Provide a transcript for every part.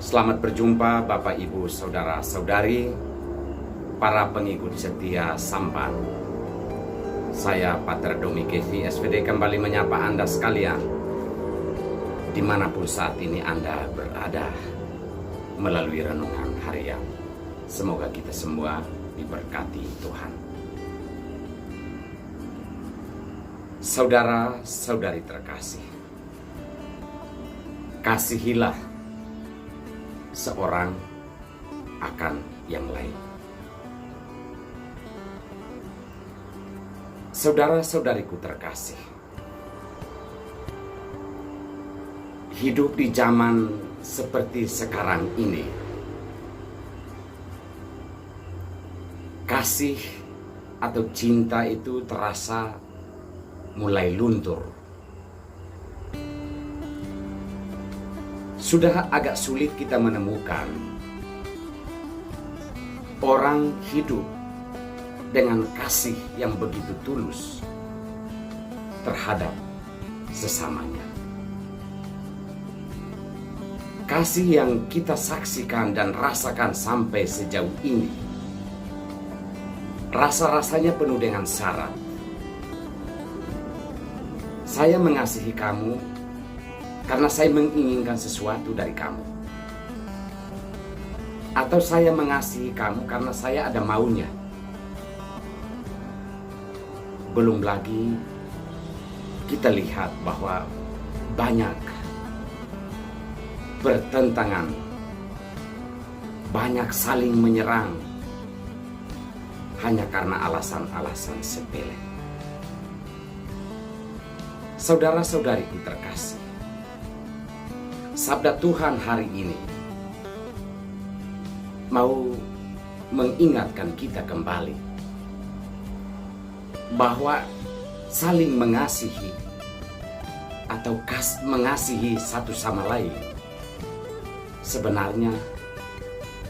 Selamat berjumpa Bapak Ibu Saudara-saudari, para pengikut setia Sampan. Saya Pater Domi Kevi SVD kembali menyapa Anda sekalian dimanapun saat ini Anda berada melalui renungan harian. Semoga kita semua diberkati Tuhan. Saudara-saudari terkasih, kasihilah seorang akan yang lain. Saudara-saudariku terkasih, hidup di zaman seperti sekarang ini, kasih atau cinta itu terasa mulai luntur. Sudah agak sulit kita menemukan orang hidup dengan kasih yang begitu tulus terhadap sesamanya. Kasih yang kita saksikan dan rasakan sampai sejauh ini, rasa-rasanya penuh dengan syarat. Saya mengasihi kamu karena saya menginginkan sesuatu dari kamu. Atau saya mengasihi kamu karena saya ada maunya. Belum lagi kita lihat bahwa banyak bertentangan, banyak saling menyerang hanya karena alasan-alasan sepele. Saudara-saudariku terkasih, sabda Tuhan hari ini mau mengingatkan kita kembali bahwa saling mengasihi atau mengasihi satu sama lain sebenarnya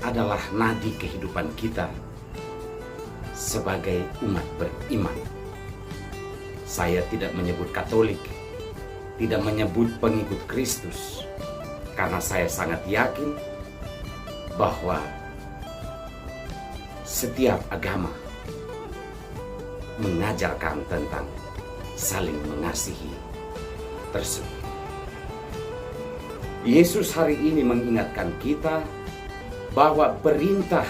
adalah nadi kehidupan kita sebagai umat beriman. Saya tidak menyebut Katolik, tidak menyebut pengikut Kristus, karena saya sangat yakin bahwa setiap agama mengajarkan tentang saling mengasihi tersebut. Yesus hari ini mengingatkan kita bahwa perintah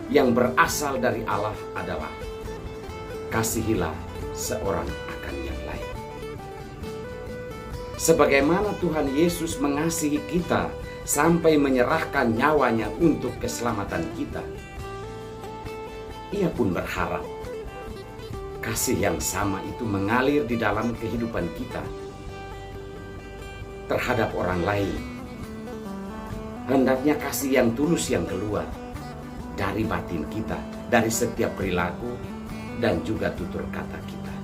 yang berasal dari Allah adalah kasihilah seorang akan yang lain. Sebagaimana Tuhan Yesus mengasihi kita sampai menyerahkan nyawanya untuk keselamatan kita, Ia pun berharap kasih yang sama itu mengalir di dalam kehidupan kita terhadap orang lain. Hendaknya kasih yang tulus yang keluar dari batin kita, dari setiap perilaku dan juga tutur kata kita.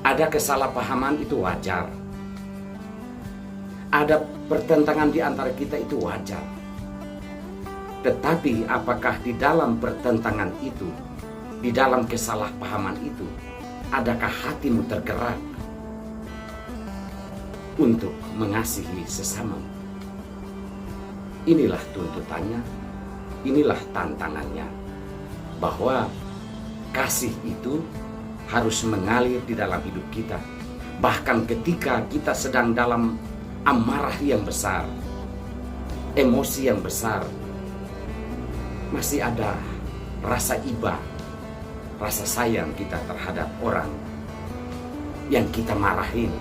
Ada kesalahpahaman, itu wajar. Ada pertentangan di antara kita, itu wajar. Tetapi apakah di dalam pertentangan itu, di dalam kesalahpahaman itu, adakah hatimu tergerak untuk mengasihi sesamamu? Inilah tuntutannya, inilah tantangannya, bahwa kasih itu harus mengalir di dalam hidup kita. Bahkan ketika kita sedang dalam amarah yang besar, emosi yang besar, masih ada rasa iba, rasa sayang kita terhadap orang yang kita marahin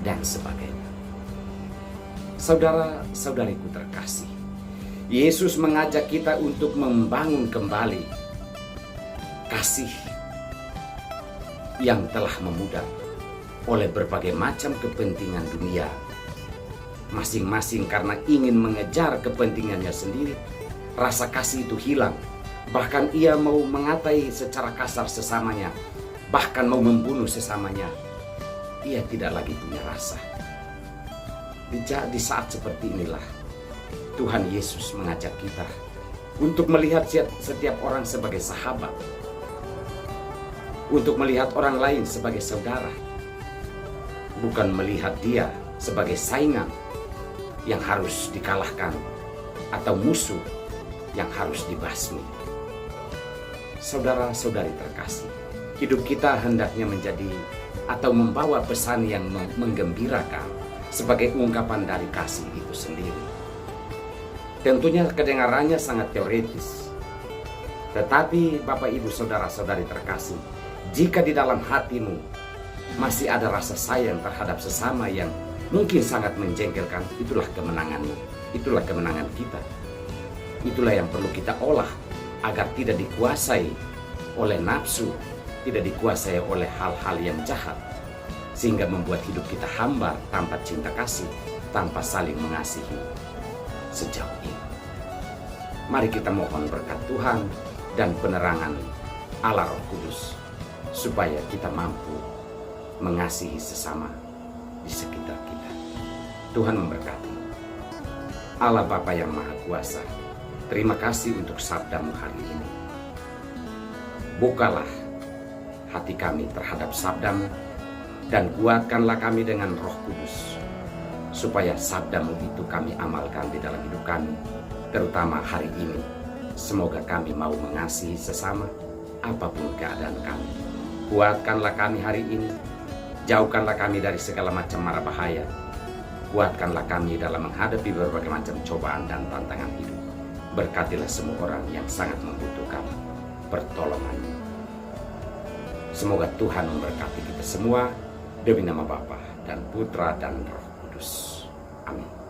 dan sebagainya. Saudara-saudariku terkasih, Yesus mengajak kita untuk membangun kembali kasih yang telah memudar oleh berbagai macam kepentingan dunia. Masing-masing karena ingin mengejar kepentingannya sendiri, rasa kasih itu hilang. Bahkan ia mau mengatai secara kasar sesamanya, bahkan mau membunuh sesamanya. Ia tidak lagi punya rasa. Di saat seperti inilah Tuhan Yesus mengajak kita untuk melihat setiap orang sebagai sahabat, untuk melihat orang lain sebagai saudara, bukan melihat dia sebagai saingan, yang harus dikalahkan atau musuh yang harus dibasmi. Saudara-saudari terkasih, hidup kita hendaknya menjadi atau membawa pesan yang menggembirakan sebagai ungkapan dari kasih itu sendiri. Tentunya kedengarannya sangat teoritis, tetapi Bapak Ibu saudara-saudari terkasih, jika di dalam hatimu masih ada rasa sayang terhadap sesama yang mungkin sangat menjengkelkan, itulah kemenangannya, itulah kemenangan kita. Itulah yang perlu kita olah agar tidak dikuasai oleh nafsu, tidak dikuasai oleh hal-hal yang jahat, sehingga membuat hidup kita hambar tanpa cinta kasih, tanpa saling mengasihi sejauh ini. Mari kita mohon berkat Tuhan dan penerangan Allah Roh Kudus, supaya kita mampu mengasihi sesama di sekitar kita. Tuhan memberkati. Allah Bapa yang Maha Kuasa, terima kasih untuk sabda-Mu hari ini. Bukalah hati kami terhadap sabda-Mu, dan kuatkanlah kami dengan Roh Kudus, supaya sabda-Mu itu kami amalkan di dalam hidup kami, terutama hari ini. Semoga kami mau mengasihi sesama, apapun keadaan kami. Kuatkanlah kami hari ini, jauhkanlah kami dari segala macam mara bahaya. Kuatkanlah kami dalam menghadapi berbagai macam cobaan dan tantangan hidup. Berkatilah semua orang yang sangat membutuhkan pertolongan. Semoga Tuhan memberkati kita semua, demi nama Bapa dan Putra dan Roh Kudus. Amin.